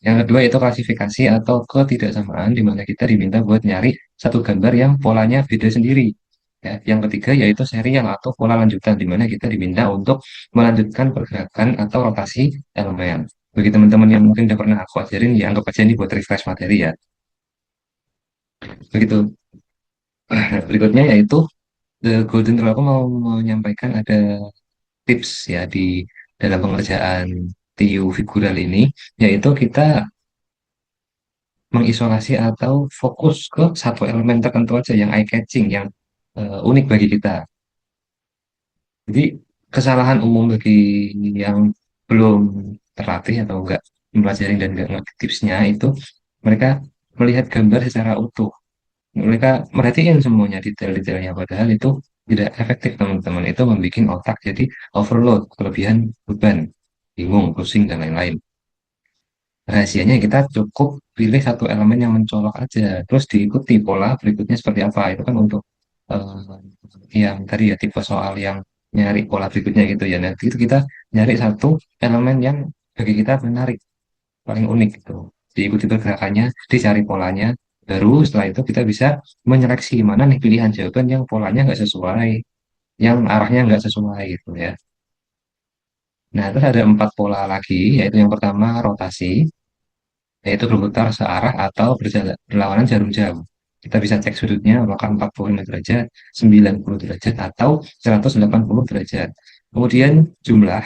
Yang kedua itu klasifikasi atau ketidaksamaan, di mana kita diminta buat nyari satu gambar yang polanya beda sendiri. Ya, yang ketiga yaitu serial atau pola lanjutan, di mana kita diminta untuk melanjutkan pergerakan atau rotasi elemen. Bagi teman-teman yang mungkin udah pernah aku ajarin, ya anggap aja ini buat refresh materi ya. Begitu. Berikutnya yaitu The Golden Rule. Aku mau menyampaikan ada tips ya di dalam pengerjaan TIU figural ini, yaitu kita mengisolasi atau fokus ke satu elemen tertentu aja yang eye catching, yang unik bagi kita. Jadi kesalahan umum bagi yang belum terlatih atau enggak mempelajari dan enggak ngerti tipsnya itu, mereka melihat gambar secara utuh. Mereka merhatiin semuanya detail-detailnya, padahal itu tidak efektif teman-teman. Itu membuat otak jadi overload, kelebihan beban, bingung, pusing, dan lain-lain. Rahasianya kita cukup pilih satu elemen yang mencolok aja, terus diikuti pola berikutnya seperti apa. Itu kan untuk eh, yang tadi ya tipe soal yang nyari pola berikutnya gitu ya. Nanti itu kita nyari satu elemen yang bagi kita menarik, paling unik gitu. Diikuti pergerakannya, dicari polanya, baru setelah itu kita bisa menyeleksi mana nih pilihan jawaban yang polanya nggak sesuai, yang arahnya nggak sesuai gitu ya. Nah, terus ada empat pola lagi, yaitu yang pertama rotasi, yaitu berputar searah atau berlawanan jarum jam. Kita bisa cek sudutnya apakah 45 derajat, 90 derajat, atau 180 derajat. Kemudian jumlah,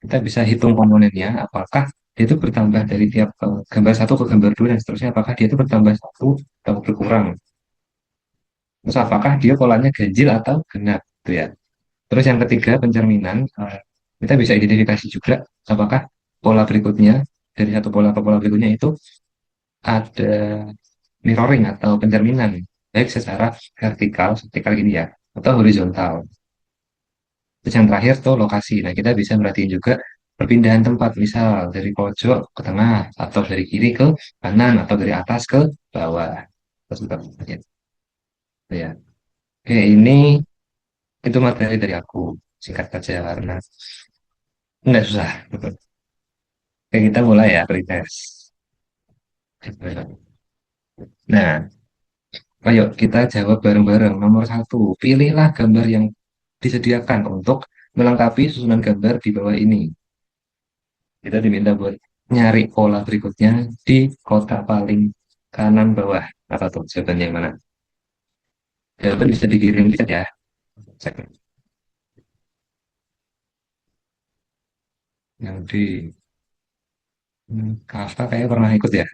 kita bisa hitung komponennya, apakah dia itu bertambah dari tiap gambar satu ke gambar dua dan seterusnya, apakah dia itu bertambah satu atau berkurang. Terus apakah dia polanya ganjil atau genap, gitu ya. Terus yang ketiga pencerminan, kita bisa identifikasi juga apakah pola berikutnya dari satu pola ke pola berikutnya itu ada mirroring atau pencerminan, baik secara vertikal gini ya, atau horizontal. Terus yang terakhir tuh lokasi. Nah, kita bisa merhatiin juga perpindahan tempat, misal dari pojok ke tengah, atau dari kiri ke kanan, atau dari atas ke bawah. Terus juga, ya. Oke, ini itu materi dari aku. Singkat saja karena nggak susah. Oke, kita mulai ya, pretest. Nah, ayo kita jawab bareng-bareng. Nomor satu, pilihlah gambar yang disediakan untuk melengkapi susunan gambar di bawah ini. Kita diminta buat nyari pola berikutnya di kotak paling kanan bawah. Apa tuh jawabannya yang mana? Jawaban bisa dikirim di chat ya. Cek. Yang di Kafka kayaknya pernah ikut ya.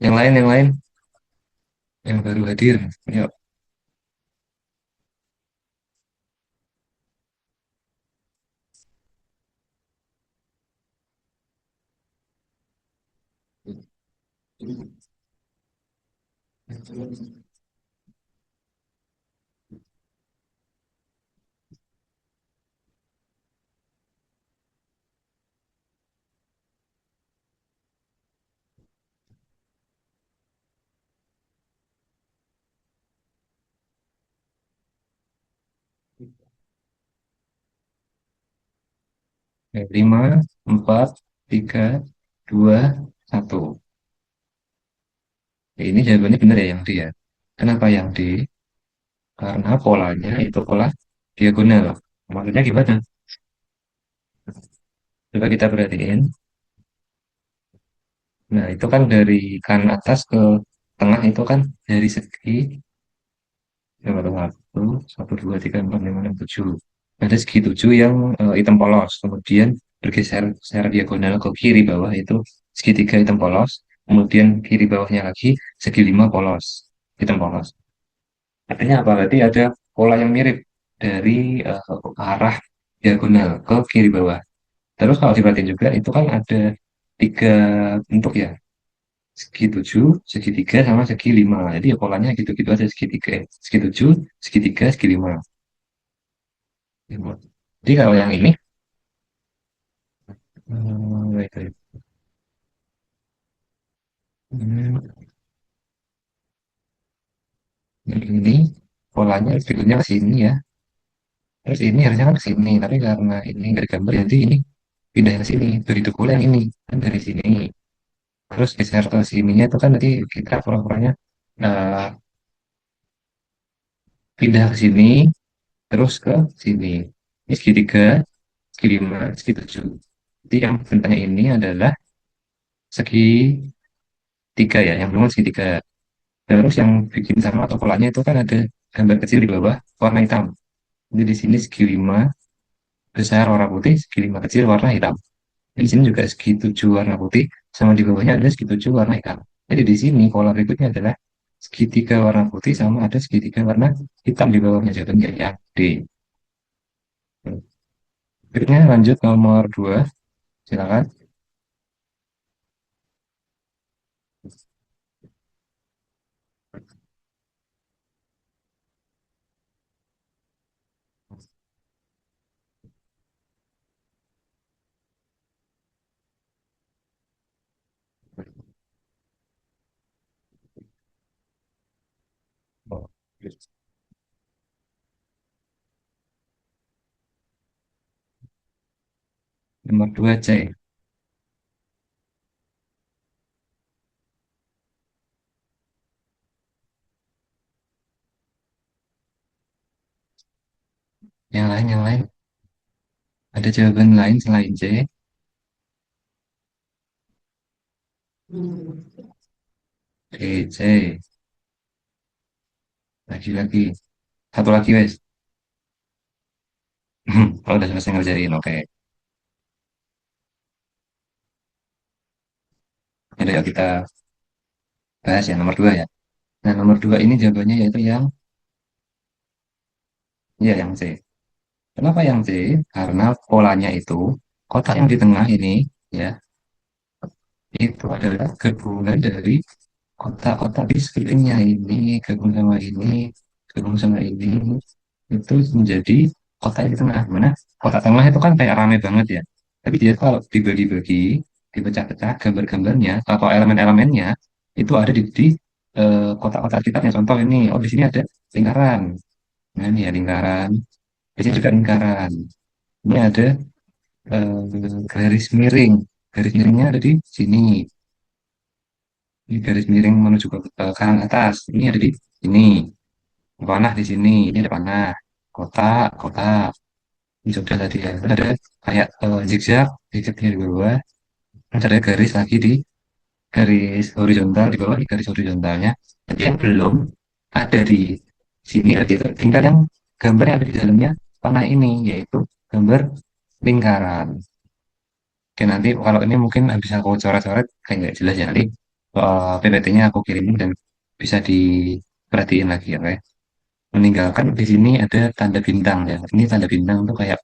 Yang lain, yang baru hadir. Yuk. 5, 4, 3, 2, 1. Ya, ini jawabannya benar ya yang D ya. Kenapa yang D? Karena polanya itu pola diagonal. Maksudnya gimana? Coba kita perhatiin. Nah, itu kan dari kanan atas ke tengah itu kan dari segi yang ada satu, dua, tiga, empat, lima, enam, tujuh. Ada segi tujuh yang hitam polos. Kemudian bergeser secara diagonal ke kiri bawah itu segitiga hitam polos. Kemudian kiri bawahnya lagi segi lima polos, hitam polos. Artinya apa? Berarti ada pola yang mirip dari arah diagonal ke kiri bawah. Terus kalau diperhatiin juga itu kan ada tiga bentuk ya, segi tujuh, segi tiga, sama segi lima. Jadi ya polanya gitu-gitu aja, segi tiga, segi tujuh, segi tiga, segi lima. Jadi kalau yang ini, wait, wait. Hmm, yang ini polanya berikutnya ke sini ya. Terus ini harusnya kan ke sini, tapi karena ini nggak digambar, jadi ini pindah ke sini. Begitu pula yang ini kan dari sini. Terus geser ke sininya itu kan nanti kita pura-puranya eh, pindah ke sini, terus ke sini. Ini segitiga, segi lima, segi tujuh. Jadi yang bentangnya ini adalah segi tiga ya, yang belum segitiga. Terus yang bikin sama atau polanya itu kan ada gambar kecil di bawah warna hitam. Jadi di sini segi lima besar warna putih, segi lima kecil warna hitam. Di sini juga segi tujuh warna putih, sama di bawahnya ada segi tujuh warna hitam. Jadi di sini pola berikutnya adalah segitiga warna putih sama ada segitiga warna hitam di bawahnya. Jawabannya ya D. Berikutnya lanjut nomor 2, silakan. Oh, nomor 2 C. Yang lain. Ada jawaban lain selain C? Oke, C. Lagi-lagi. Satu lagi, wes. Kalau udah selesai ngerjain, oke. Jadi yuk kita bahas ya nomor 2 ya. Nah, nomor 2 ini jawabannya yaitu yang, ya yang C. Kenapa yang C? Karena polanya itu, kotak yang di tengah ini, ya, itu adalah gabungan dari kotak-kotak di sekelilingnya ini, gabung sama ini, itu menjadi kotak yang di tengah. Mana kotak tengah itu kan kayak rame banget ya. Tapi dia kalau dibagi-bagi, dipecah-pecah, gambar-gambarnya atau elemen-elemennya itu ada di kotak-kotak sekitarnya. Contoh ini, oh di sini ada lingkaran. Nah ini ya lingkaran. Di sini juga lingkaran. Ini ada garis miring. Garis miringnya ada di sini. Ini garis miring menuju ke kanan atas. Ini ada di sini. Panah di sini. Ini ada panah. Kotak, kotak. Ini sudah tadi ya. Terus ada kayak zigzag, zigzagnya di bawah. Terus ada garis lagi di garis horizontal di bawah, di garis horizontalnya. Jadi yang belum ada di sini, ada itu. Tinggal yang gambar yang ada di dalamnya panah ini, yaitu gambar lingkaran. Oke, nanti kalau ini mungkin bisa aku coret-coret kayak nggak jelas ya. Nanti PPT-nya aku kirimin dan bisa diperhatiin lagi ya, oke. Meninggalkan di sini ada tanda bintang ya. Ini tanda bintang tuh kayak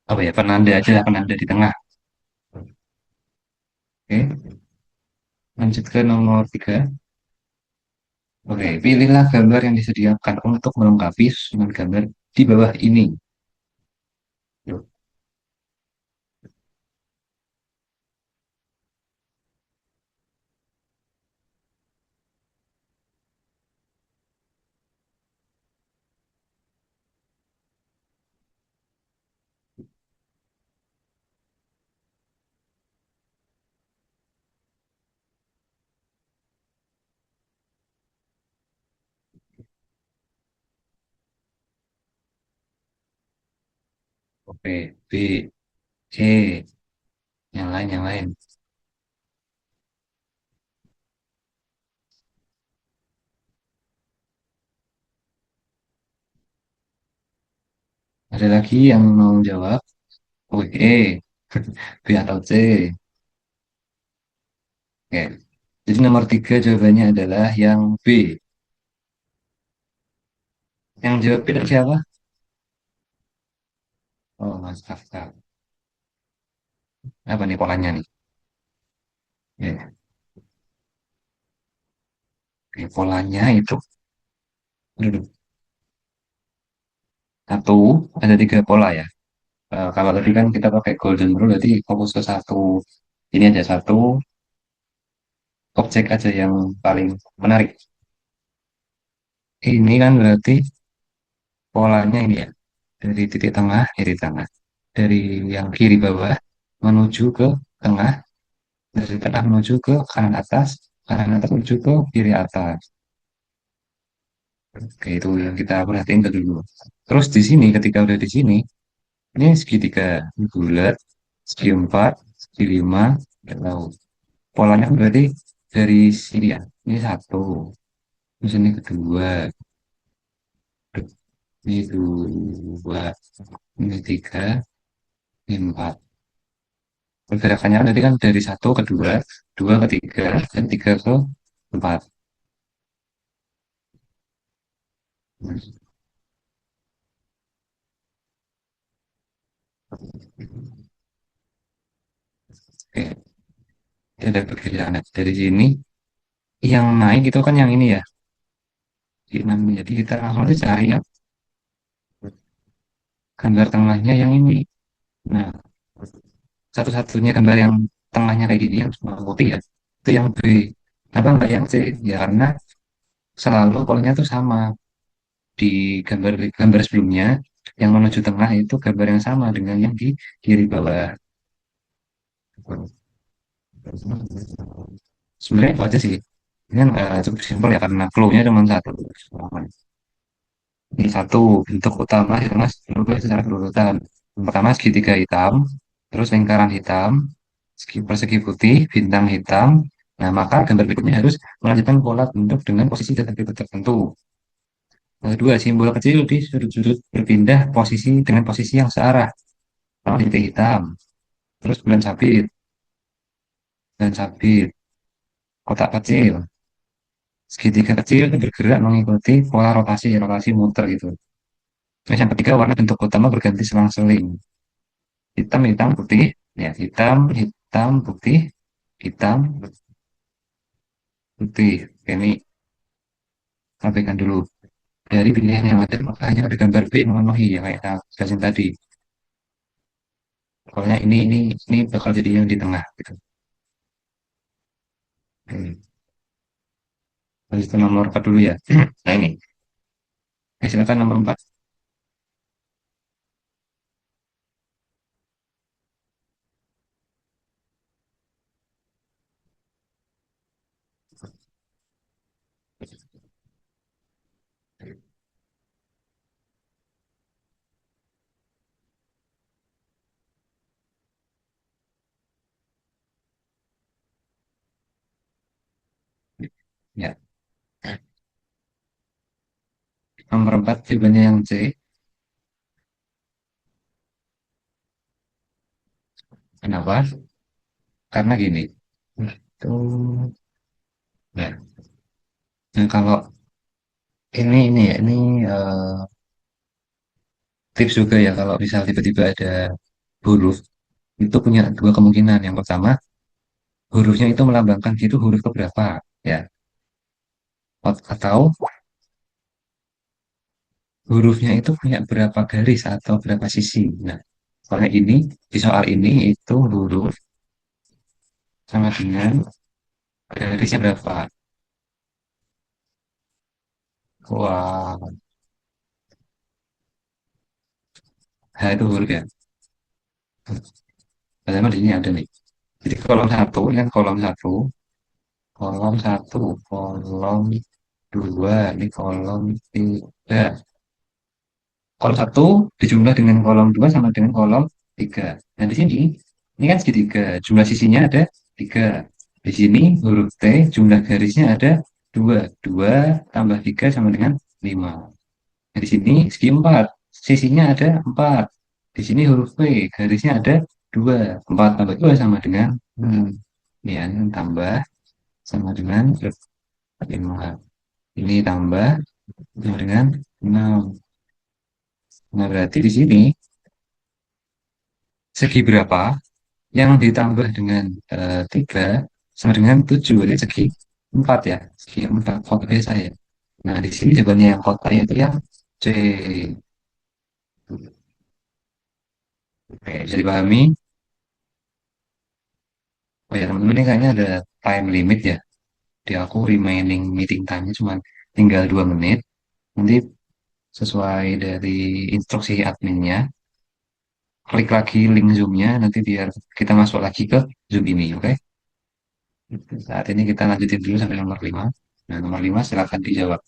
apa ya? Penanda aja, penanda di tengah. Oke, lanjut ke nomor 3. Oke, pilihlah gambar yang disediakan untuk melengkapi susunan gambar di bawah ini. Yuk. Oke, B, C, yang lain. Ada lagi yang mau jawab? Oke, B atau C? Oke, jadi nomor 3 jawabannya adalah yang B. Yang jawab B tadi siapa? Oh, Mas Afka. Apa nih polanya nih? Ya, oke, polanya itu duduk satu, ada 3 pola ya. Kalau tadi kan kita pakai golden rule, berarti fokus ke satu. Ini ada satu objek aja yang paling menarik. ini kan berarti polanya ini ya, dari titik tengah, dari tengah, dari yang kiri bawah menuju ke tengah, dari tengah menuju ke kanan atas menuju ke kiri atas. Oke, itu yang kita perhatiin dulu. Terus di sini, ketika udah di sini, ini segitiga bulat, segi empat, segi lima, nggak tahu. Polanya berarti dari sini ya. Ini satu, di sini kedua, ini dua, ini tiga, ini empat. Pergerakannya tadi kan dari satu ke dua, dua ke tiga, dan tiga ke empat. Oke, ini ada pergerakan dari sini. Yang naik itu kan yang ini ya, di enam. Jadi kita langsung aja cari ya gambar tengahnya yang ini. Nah, satu-satunya gambar yang tengahnya kayak gini yang cuma putih ya, itu yang B. Kenapa nggak yang C? Ya karena selalu polanya tuh sama di gambar sebelumnya, yang menuju tengah itu gambar yang sama dengan yang di kiri bawah. Sebenarnya itu aja sih. Ini kan cukup simpel ya karena clue-nya cuma satu. Ini satu bentuk utama itu mas berubah secara berurutan. Yang pertama segitiga hitam, terus lingkaran hitam, segi persegi putih, bintang hitam. Nah, maka gambar berikutnya harus melanjutkan pola bentuk dengan posisi dan atribut tertentu. Yang kedua, simbol kecil di sudut-sudut berpindah posisi dengan posisi yang searah. Pertama titik hitam, terus bulan sabit, kotak kecil, segitiga kecil itu bergerak mengikuti pola rotasi muter gitu. Terus yang ketiga, warna bentuk utama berganti selang-seling. Hitam, hitam, putih, ya hitam, hitam, putih, hitam, putih. Oke, ini sampaikan dulu. Dari pilihan yang ada, maka hanya ada gambar B yang memenuhi ya kayak saya jelasin tadi. Pokoknya ini bakal jadi yang di tengah gitu. Oke. Lanjut ke nomor 4 dulu ya. Nah ini, silakan nomor 4. Ya, nomor 4 jawabannya yang C. Kenapa? Karena gini. Itu, ya. Nah, kalau ini ya, ini eh, tips juga ya kalau misal tiba-tiba ada huruf itu punya dua kemungkinan. Yang pertama, hurufnya itu melambangkan itu huruf keberapa, ya. Atau hurufnya itu punya berapa garis atau berapa sisi. Nah, soalnya ini di soal ini itu huruf sama dengan garisnya berapa. Wah, H itu huruf ya. Pertama di sini ada nih. Jadi kolom satu, ini kan kolom satu, kolom dua, ini kolom tiga. Kolom satu dijumlah dengan kolom dua sama dengan kolom tiga. Nah di sini, ini kan segitiga, jumlah sisinya ada tiga. Di sini huruf T, jumlah garisnya ada dua. Dua tambah tiga sama dengan lima. Nah, di sini segi empat, sisinya ada empat. Di sini huruf P, garisnya ada dua. Empat tambah dua sama dengan ya, ini tambah sama dengan lima. Ini tambah sama dengan enam. Nah, berarti di sini segi berapa yang ditambah dengan tiga sama dengan tujuh. Jadi segi empat ya, segi empat kota biasa ya. Nah, di sini jawabannya yang kota itu yang C. Oke, bisa dipahami. Oh ya, teman-teman ini kayaknya ada time limit ya. Di aku remaining meeting time-nya cuma tinggal 2 menit. Nanti sesuai dari instruksi adminnya, klik lagi link Zoom-nya, nanti biar kita masuk lagi ke Zoom ini, oke? Saat ini kita lanjutin dulu sampai nomor 5. Nah, nomor 5 silakan dijawab.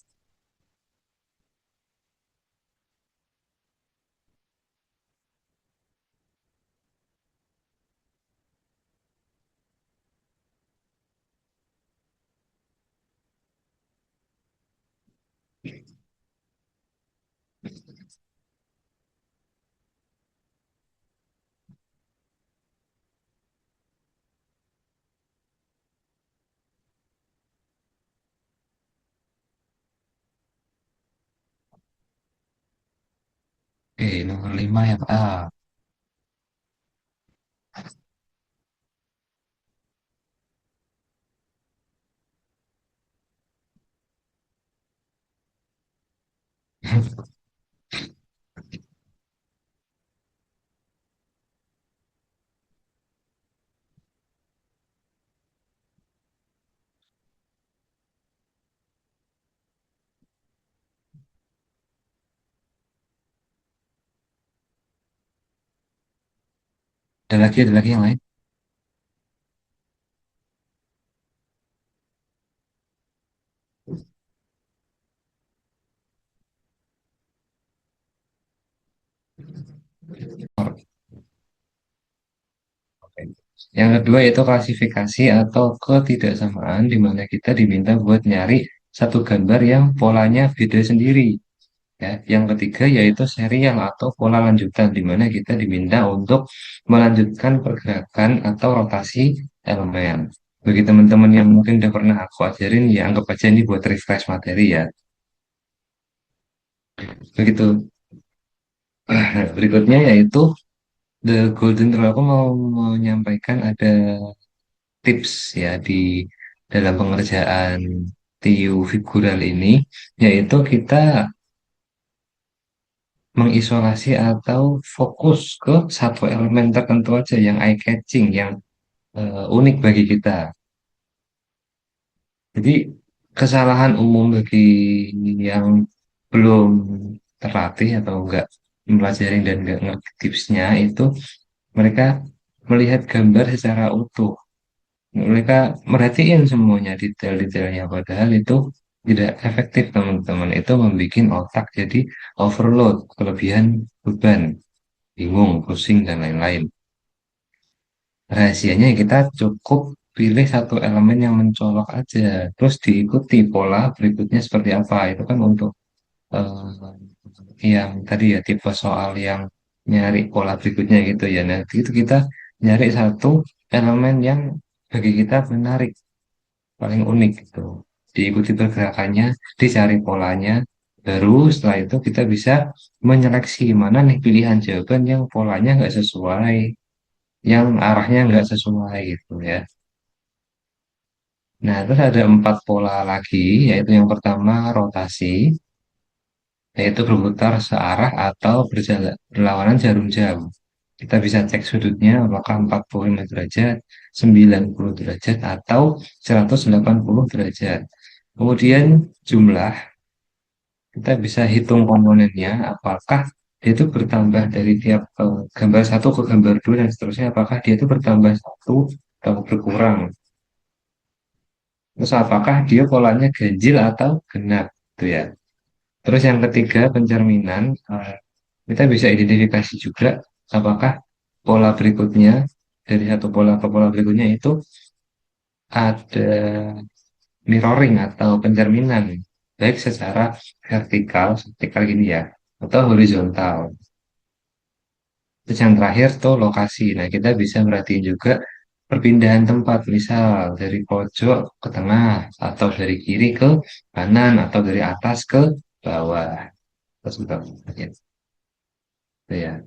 Oke, nomor 5 yang A. Ada lagi yang lain. Oke. Yang kedua itu klasifikasi atau ketidaksamaan, di mana kita diminta buat nyari satu gambar yang polanya beda sendiri. Ya, yang ketiga yaitu serial atau pola lanjutan, di mana kita diminta untuk melanjutkan pergerakan atau rotasi elemen. Bagi teman-teman yang mungkin udah pernah aku ajarin, ya anggap aja ini buat refresh materi ya. Begitu. Berikutnya yaitu The Golden Rule. Aku mau menyampaikan ada tips ya di dalam pengerjaan TIU figural ini, yaitu kita mengisolasi atau fokus ke satu elemen tertentu aja yang eye catching, yang unik bagi kita. Jadi kesalahan umum bagi yang belum terlatih atau enggak mempelajari dan enggak ngerti tipsnya itu, mereka melihat gambar secara utuh. Mereka merhatiin semuanya detail-detailnya, padahal itu tidak efektif teman-teman. Itu membuat otak jadi overload, kelebihan beban, bingung, pusing, dan lain-lain. Rahasianya kita cukup pilih satu elemen yang mencolok aja, terus diikuti pola berikutnya seperti apa. Itu kan untuk yang tadi ya, tipe soal yang nyari pola berikutnya gitu ya. Nah, itu kita nyari satu elemen yang bagi kita menarik, paling unik gitu. Diikuti pergerakannya, dicari polanya, baru setelah itu kita bisa menyeleksi mana nih pilihan jawaban yang polanya nggak sesuai, yang arahnya nggak sesuai gitu ya. Nah, terus ada 4 pola lagi, yaitu yang pertama rotasi, yaitu berputar searah atau berlawanan jarum jam. Kita bisa cek sudutnya apakah 45 derajat, 90 derajat, atau 180 derajat. Kemudian jumlah, kita bisa hitung komponennya, apakah dia itu bertambah dari tiap gambar satu ke gambar dua dan seterusnya, apakah dia itu bertambah satu atau berkurang. Terus apakah dia polanya ganjil atau genap, gitu ya. Terus yang ketiga pencerminan, kita bisa identifikasi juga apakah pola berikutnya dari satu pola ke pola berikutnya itu ada mirroring atau pencerminan, baik secara vertikal gini ya, atau horizontal. Terus yang terakhir tuh lokasi. Nah, kita bisa merhatiin juga perpindahan tempat, misal dari pojok ke tengah, atau dari kiri ke kanan, atau dari atas ke bawah. Terus untuk gitu ya.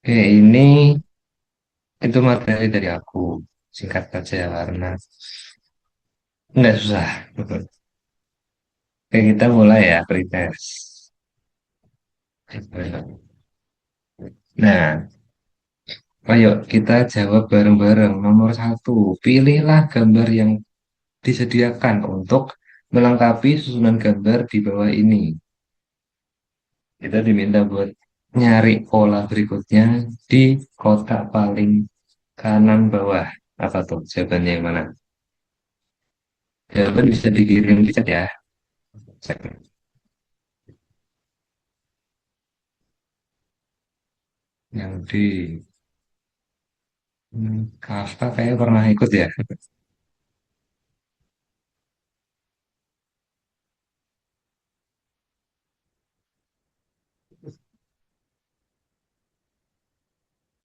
Oke, ini itu materi dari aku. Singkat saja karena nggak susah. Oke, kita mulai ya, pretest. Nah, ayo kita jawab bareng-bareng. Nomor satu, pilihlah gambar yang disediakan untuk melengkapi susunan gambar di bawah ini. Kita diminta buat nyari pola berikutnya di kotak paling kanan bawah. Apa tuh jawabannya yang mana? Jawaban bisa dikirim di chat ya. Cek. Yang di Kafka kayaknya pernah ikut ya.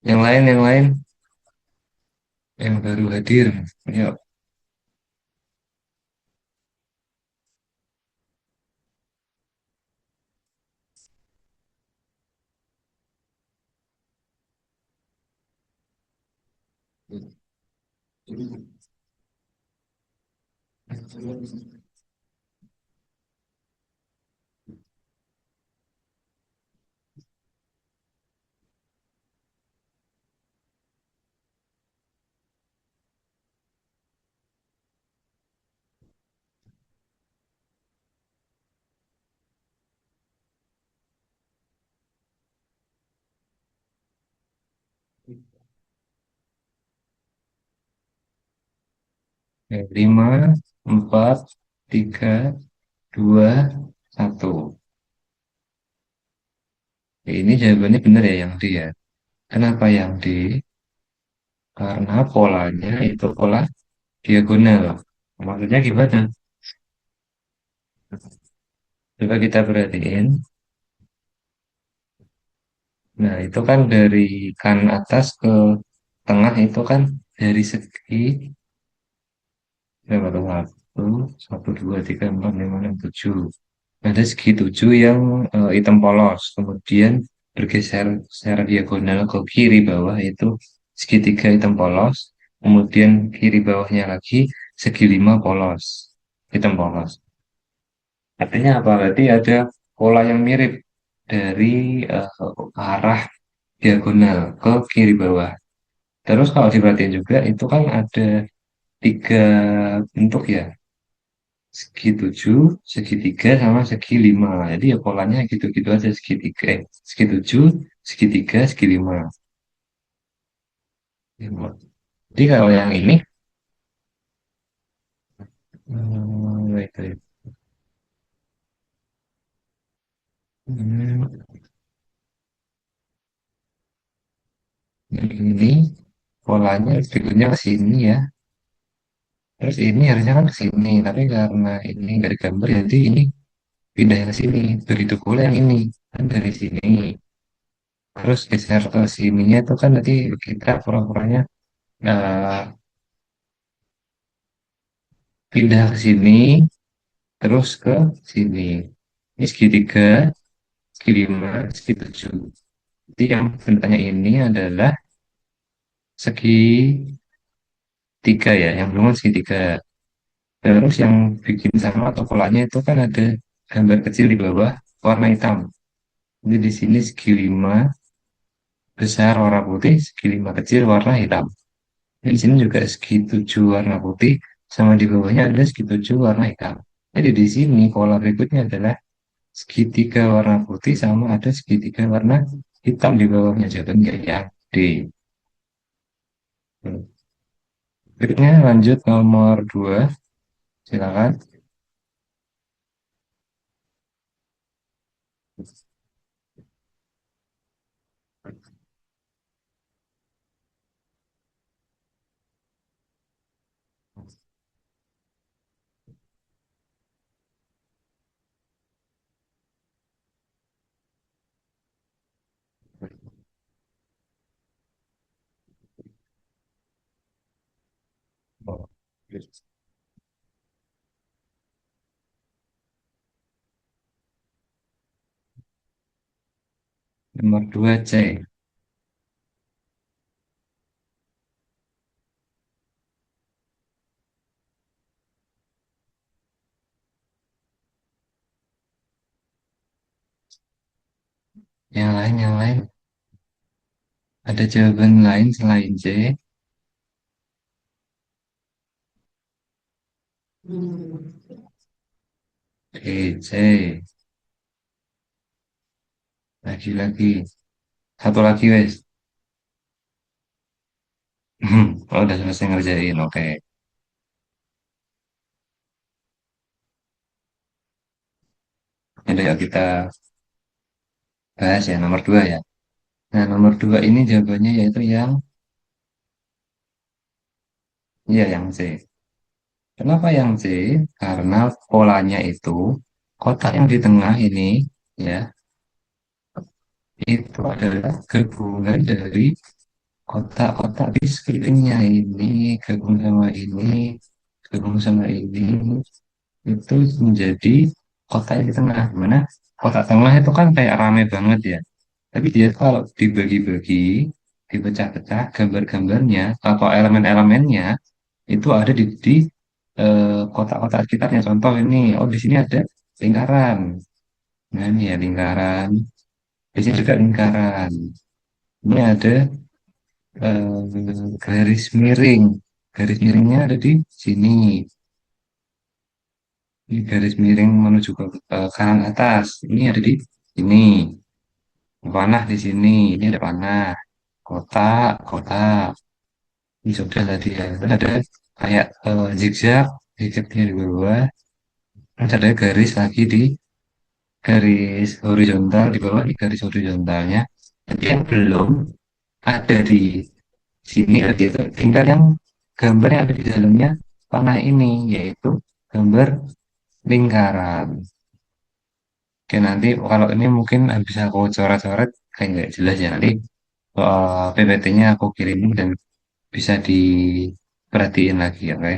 Yang lain, yang baru hadir. Yuk. Oke, 5, 4, 3, 2, 1. Ini jawabannya benar ya yang D ya. Kenapa yang D? Karena polanya itu pola diagonal. Maksudnya gimana? Coba kita perhatiin. Nah, itu kan dari kanan atas ke tengah itu kan dari segi berapa tuh? Satu, satu, dua, tiga, empat, lima, enam, tujuh. Ada segi tujuh yang hitam polos. Kemudian bergeser secara diagonal ke kiri bawah itu segitiga hitam polos. Kemudian kiri bawahnya lagi segi lima polos, hitam polos. Artinya apa? Berarti ada pola yang mirip dari arah diagonal ke kiri bawah. Terus kalau diperhatiin juga itu kan ada tiga bentuk ya, segi tujuh, segitiga, sama segi lima. Jadi ya polanya gitu-gitu aja segitiga, segi tujuh, segitiga, segi lima. Lima. Jadi kalau yang ini, wait, wait. Hmm, yang ini polanya berikutnya ke sini ya. Terus ini harusnya kan ke sini, tapi karena ini nggak digambar, jadi ini pindah ke sini. Begitu pula yang ini kan dari sini. Terus geser ke sininya itu kan nanti kita pura-puranya eh, pindah ke sini, terus ke sini. Ini segitiga, segi lima, segi tujuh. Jadi yang sebenarnya ini adalah segi tiga ya, yang belum segitiga. Terus yang bikin sama atau polanya itu kan ada gambar kecil di bawah warna hitam. Jadi di sini segi lima besar warna putih, segi lima kecil warna hitam. Di sini juga segi tujuh warna putih, sama di bawahnya ada segi tujuh warna hitam. Jadi di sini pola berikutnya adalah segitiga warna putih sama ada segitiga warna hitam di bawahnya. Jatuhnya ya D. Berikutnya lanjut nomor 2. Silakan. Oh, nomor 2 C. Yang lain. Ada jawaban lain selain C. Oke, C. lagi-lagi. Satu lagi wes. Oh, udah selesai ngerjain. Oke. Jadi yuk kita bahas ya nomor dua ya. Nah, nomor dua ini jawabannya yaitu yang C. Kenapa yang C? Karena polanya itu kotak yang di tengah ini ya itu adalah gabungan dari kotak-kotak di sekelilingnya ini gabung sama ini itu menjadi kotak yang di tengah. Mana kotak tengah itu kan kayak rame banget ya. Tapi dia kalau dibagi-bagi, dipecah-pecah, gambar-gambarnya atau elemen-elemennya itu ada di kotak-kotak sekitarnya. Contoh ini, oh di sini ada lingkaran. Nah ini ya lingkaran. Di sini juga lingkaran. Ini ada garis miring. Garis miringnya ada di sini. Ini garis miring menuju ke kanan atas. Ini ada di sini. Panah di sini. Ini ada panah. Kotak, kotak. Ini sudah tadi ya. Dan ada kayak zigzag, zigzagnya di bawah. Terus ada garis lagi di garis horizontal di bawah di garis horizontalnya. Tapi yang belum ada di sini ada itu tinggal yang gambar yang ada di dalamnya panah ini yaitu gambar lingkaran. Oke nanti kalau ini mungkin bisa aku coret-coret kayak nggak jelas ya nanti PPT-nya aku kirimin dan bisa diperhatiin lagi ya oke.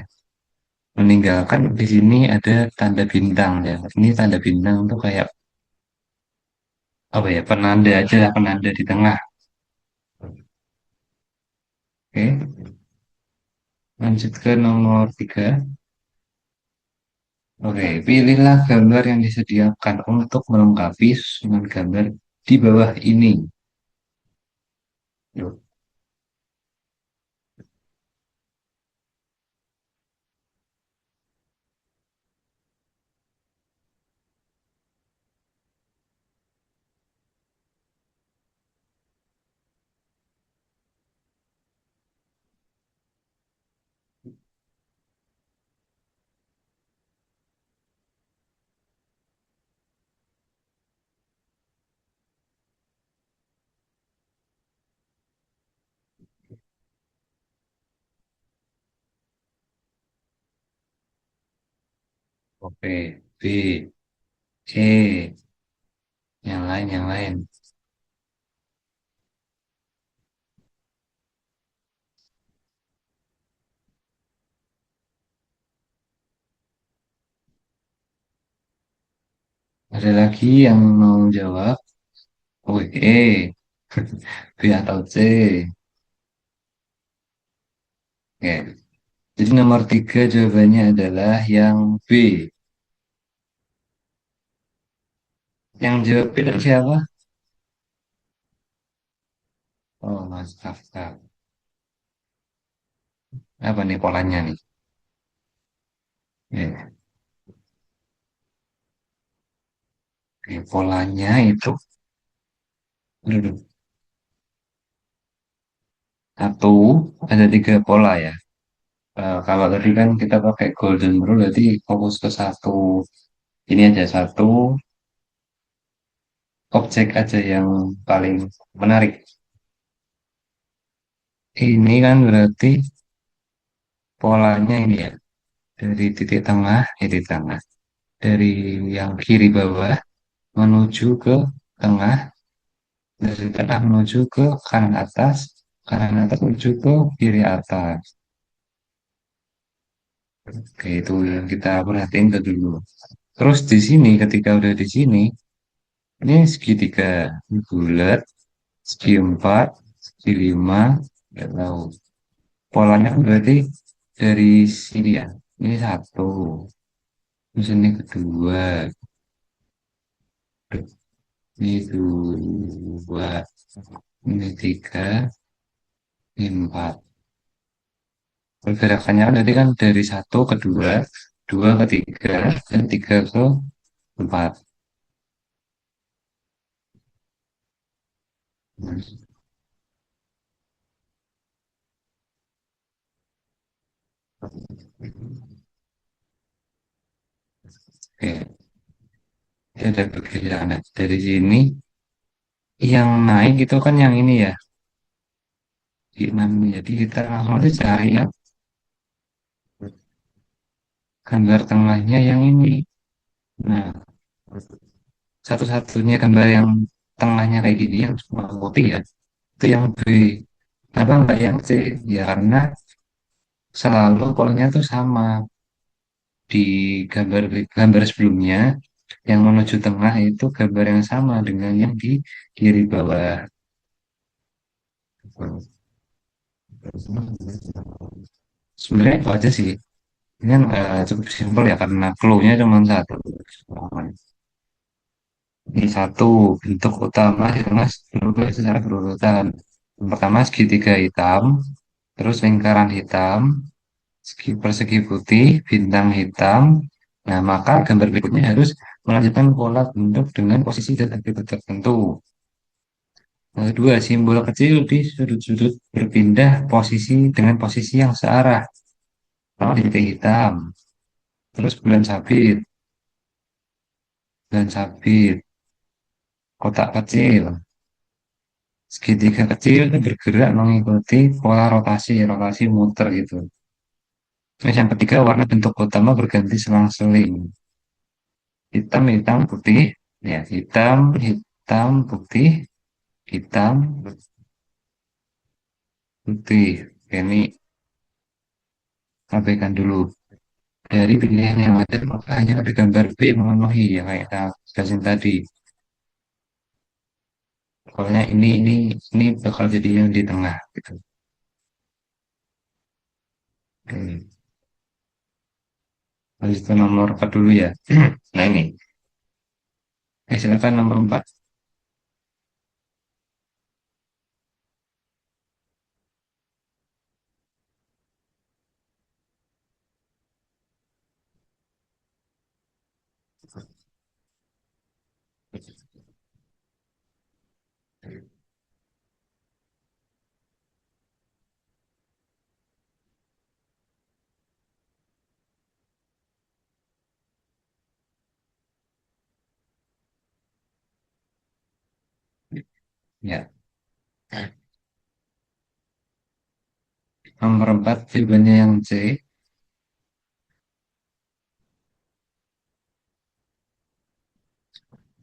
Meninggalkan di sini ada tanda bintang ya. Ini tanda bintang tuh kayak apa ya penanda aja lah penanda di tengah. Oke, lanjut ke nomor tiga. Oke, pilihlah gambar yang disediakan untuk melengkapi susunan gambar di bawah ini. Yuk, oke, B, C, yang lain. Ada lagi yang mau jawab? Oh, E, B atau C? Oke, jadi nomor tiga jawabannya adalah yang B. Yang jawab B tadi siapa? Oh, Mas Kafka. Apa nih polanya nih? Ya, oke, polanya itu dulu satu ada tiga pola ya. Kalau tadi kan kita pakai golden rule, berarti fokus ke satu. Ini aja satu objek aja yang paling menarik. Ini kan berarti polanya ini ya dari titik tengah, titik tengah. Dari yang kiri bawah menuju ke tengah, dari tengah menuju ke kanan atas menuju ke kiri atas. Oke, itu yang kita perhatiin ke dulu. Terus di sini, ketika udah di sini, ini segitiga bulat, segi empat, segi lima, nggak tahu. Polanya kan berarti dari sini ya. Ini satu, terus ini kedua, ini dua, ini tiga, ini empat. Pergerakannya kan tadi kan dari satu ke dua, dua ke tiga, dan tiga ke empat. Oke, ya ada perkiraan dari sini yang naik itu kan yang ini ya di 6, jadi kita langsung aja cari ya gambar tengahnya yang ini. Nah, satu-satunya gambar yang tengahnya kayak gini yang cuma putih ya, itu yang B. Kenapa nggak yang C? Ya karena selalu polanya tuh sama di gambar gambar sebelumnya yang menuju tengah itu gambar yang sama dengan yang di kiri bawah. Sebenarnya itu aja sih. Ini kan cukup simpel ya karena clue-nya cuma satu. Ini satu bentuk utama di tengah berubah secara berurutan. Yang pertama segitiga hitam, terus lingkaran hitam, segi persegi putih, bintang hitam. Nah, maka gambar berikutnya harus melanjutkan pola bentuk dengan posisi dan atribut tertentu. Yang kedua, simbol kecil di sudut-sudut berpindah posisi dengan posisi yang searah. Pertama di titik hitam, terus bulan sabit, kotak kecil, segitiga kecil itu bergerak mengikuti pola rotasi, rotasi muter gitu. Terus yang ketiga, warna bentuk utama berganti selang-seling. Hitam, hitam, putih, ya hitam, hitam, putih, hitam, putih. Oke, ini abaikan dulu. Dari pilihan yang ada, maka hanya ada gambar B yang memenuhi ya kayak kita jelasin tadi. Pokoknya ini bakal jadi yang di tengah gitu. Oke. Lanjut ke nomor 4 dulu ya. Nah ini, silakan nomor 4. Ya, nomor 4 jawabannya yang C.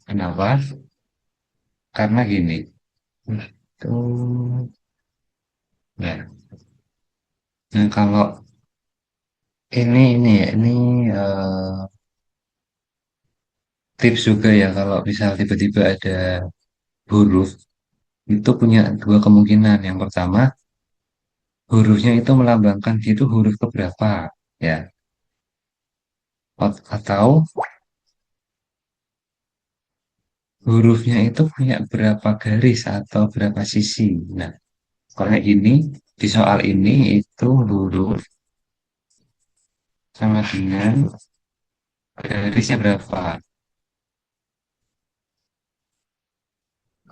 Kenapa? Karena gini. Tuh, ya. Nah, kalau ini ya, ini eh, tips juga ya kalau misal tiba-tiba ada huruf itu punya dua kemungkinan. Yang pertama, hurufnya itu melambangkan dia itu huruf keberapa, ya. Atau hurufnya itu punya berapa garis atau berapa sisi. Nah, kalau ini di soal ini itu huruf sama dengan garisnya berapa.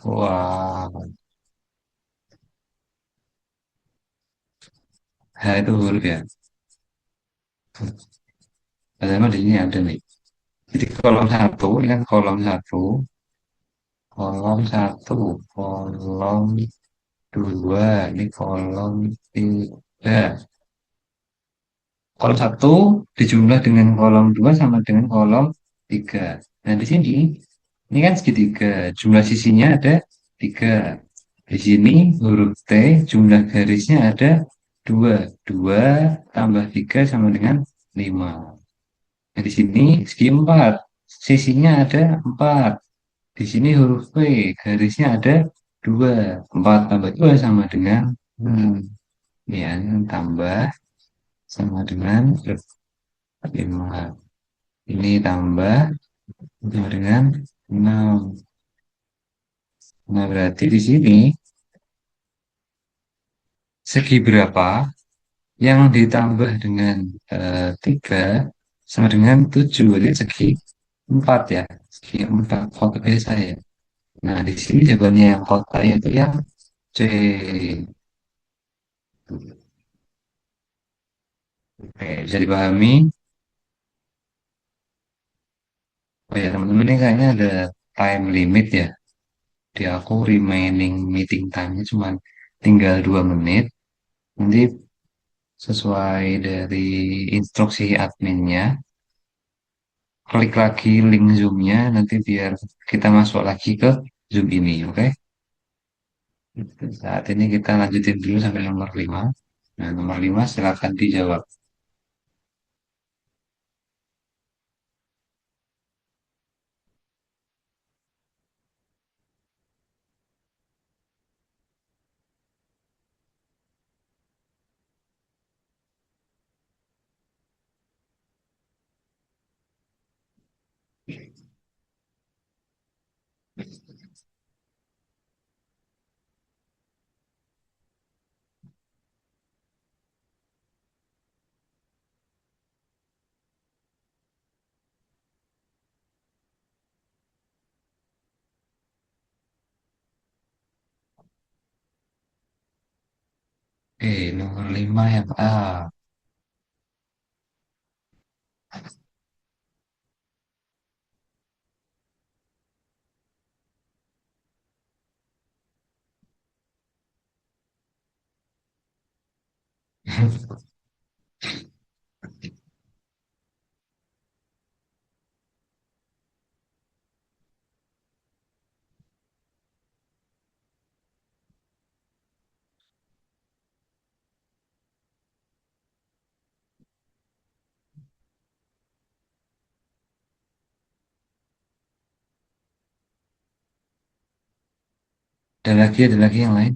Wah, H itu huruf ya. Padahal di sini ada nih. Jadi kolom satu, ini kan kolom satu, kolom dua, ini kolom tiga. Kolom satu dijumlah dengan kolom dua sama dengan kolom tiga. Nah, di sini, ini kan segitiga, jumlah sisinya ada tiga. Di sini huruf T, jumlah garisnya ada dua. Dua tambah tiga sama dengan lima. Nah, di sini segi empat, sisinya ada empat. Di sini huruf P, garisnya ada dua. Empat tambah dua sama dengan ya, ini tambah sama dengan lima. Ini tambah sama dengan enam. Nah, berarti di sini segi berapa yang ditambah dengan tiga sama dengan tujuh. Jadi segi empat ya. Segi empat. Foto biasa ya. Nah, di sini jawabannya yang kota itu yang C. Oke, bisa dipahami. Oh ya, teman-teman ini kayaknya ada time limit ya. Di aku remaining meeting time-nya cuma tinggal 2 menit. Nanti sesuai dari instruksi adminnya, klik lagi link Zoom-nya nanti biar kita masuk lagi ke Zoom ini, oke? Saat ini kita lanjutin dulu sampai nomor 5. Nah, nomor 5 silakan dijawab. Oke, nomor 5 yang A. Ada lagi yang lain.